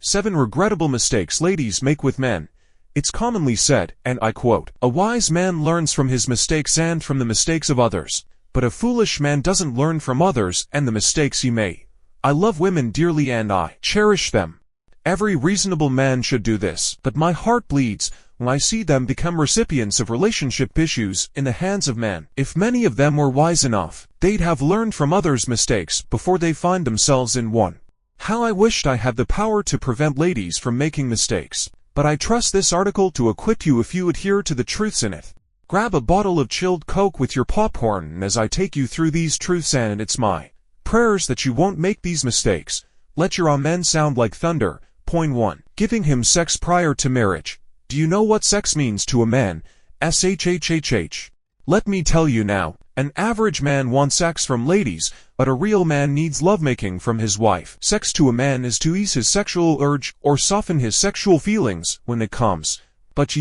7 Regrettable Mistakes Ladies Make with Men. It's commonly said, and I quote, "A wise man learns from his mistakes and from the mistakes of others, but a foolish man doesn't learn from others and the mistakes he made." I love women dearly and I cherish them. Every reasonable man should do this, but my heart bleeds when I see them become recipients of relationship issues in the hands of men. If many of them were wise enough, they'd have learned from others' mistakes before they find themselves in one. How I wished I had the power to prevent ladies from making mistakes. But I trust this article to equip you if you adhere to the truths in it. Grab a bottle of chilled Coke with your popcorn as I take you through these truths, and it's my prayers that you won't make these mistakes. Let your amen sound like thunder. Point 1. Giving him sex prior to marriage. Do you know what sex means to a man? SHHHH. Let me tell you now. An average man wants sex from ladies, but a real man needs lovemaking from his wife. Sex to a man is to ease his sexual urge or soften his sexual feelings when it comes. But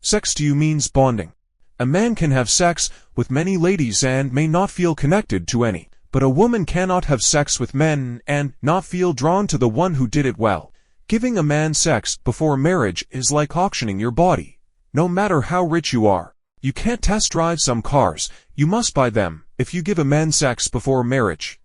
sex to you means bonding. A man can have sex with many ladies and may not feel connected to any, but a woman cannot have sex with men and not feel drawn to the one who did it well. Giving a man sex before marriage is like auctioning your body. No matter how rich you are, you can't test drive some cars, you must buy them. If you give a man sex before marriage,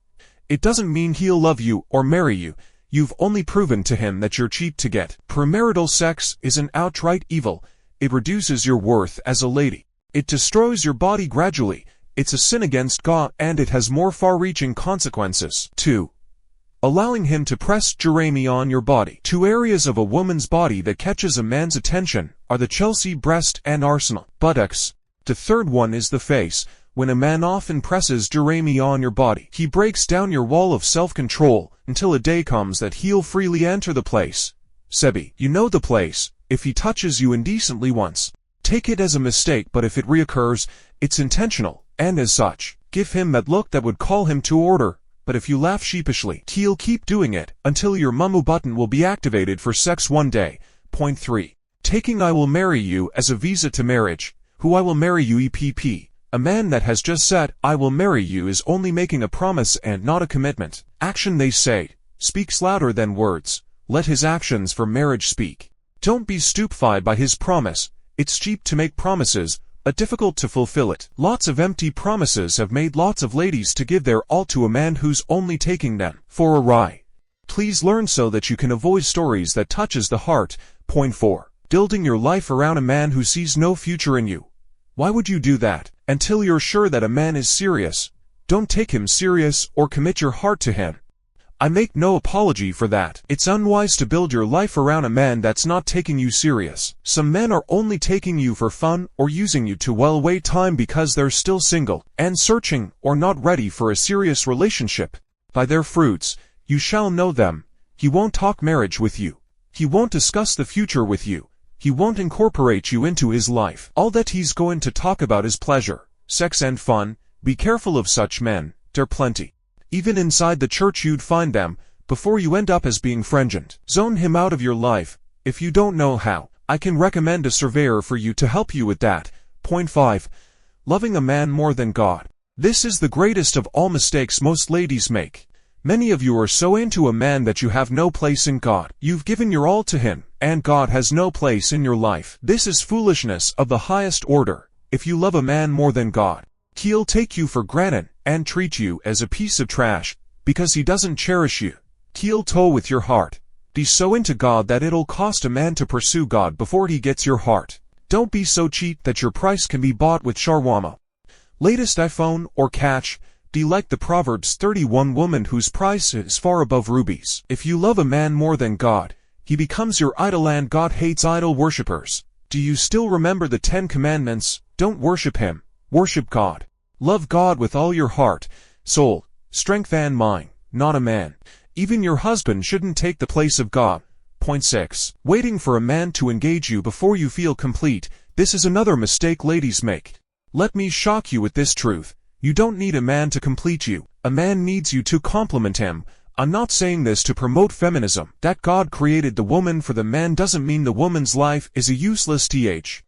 it doesn't mean he'll love you or marry you. You've only proven to him that you're cheap to get. Premarital sex is an outright evil. It reduces your worth as a lady. It destroys your body gradually. It's a sin against God and it has more far-reaching consequences. 2. Allowing him to press Jeremy on your body. 2 areas of a woman's body that catches a man's attention are the Chelsea breast and Arsenal buttocks. The third one is the face. When a man often presses Jeremy on your body, he breaks down your wall of self-control until a day comes that he'll freely enter the place. Sebi, you know the place. If he touches you indecently once, take it as a mistake, but if it reoccurs, it's intentional, and as such, give him that look that would call him to order. But if you laugh sheepishly, he'll keep doing it until your mumu button will be activated for sex one day. Point 3. Taking I will marry you as a visa to marriage. Who I will marry you EPP. A man that has just said, I will marry you is only making a promise and not a commitment. Action, they say, speaks louder than words. Let his actions for marriage speak. Don't be stupefied by his promise. It's cheap to make promises, but difficult to fulfill it. Lots of empty promises have made lots of ladies to give their all to a man who's only taking them for a ride. Please learn so that you can avoid stories that touches the heart. Point 4. Building your life around a man who sees no future in you. Why would you do that? Until you're sure that a man is serious. Don't take him serious or commit your heart to him. I make no apology for that. It's unwise to build your life around a man that's not taking you serious. Some men are only taking you for fun or using you to wait time because they're still single and searching or not ready for a serious relationship. By their fruits, you shall know them. He won't talk marriage with you. He won't discuss the future with you. He won't incorporate you into his life. All that he's going to talk about is pleasure, sex and fun. Be careful of such men. They're plenty. Even inside the church you'd find them, before you end up as being friended. Zone him out of your life. If you don't know how, I can recommend a surveyor for you to help you with that. Point 5. Loving a man more than God. This is the greatest of all mistakes most ladies make. Many of you are so into a man that you have no place in God. You've given your all to him, and God has no place in your life. This is foolishness of the highest order. If you love a man more than God, he'll take you for granted and treat you as a piece of trash because he doesn't cherish you. He'll toy with your heart. Be so into God that it'll cost a man to pursue God before he gets your heart. Don't be so cheap that your price can be bought with shawarma, latest iPhone, or cash. Be like the Proverbs 31 woman whose price is far above rubies. If you love a man more than God, he becomes your idol, and God hates idol worshippers. Do you still remember the 10 Commandments? Don't worship him. Worship God. Love God with all your heart, soul, strength and mind, not a man. Even your husband shouldn't take the place of God. Point 6. Waiting for a man to engage you before you feel complete. This is another mistake ladies make. Let me shock you with this truth. You don't need a man to complete you. A man needs you to complement him. I'm not saying this to promote feminism. That God created the woman for the man doesn't mean the woman's life is a useless th.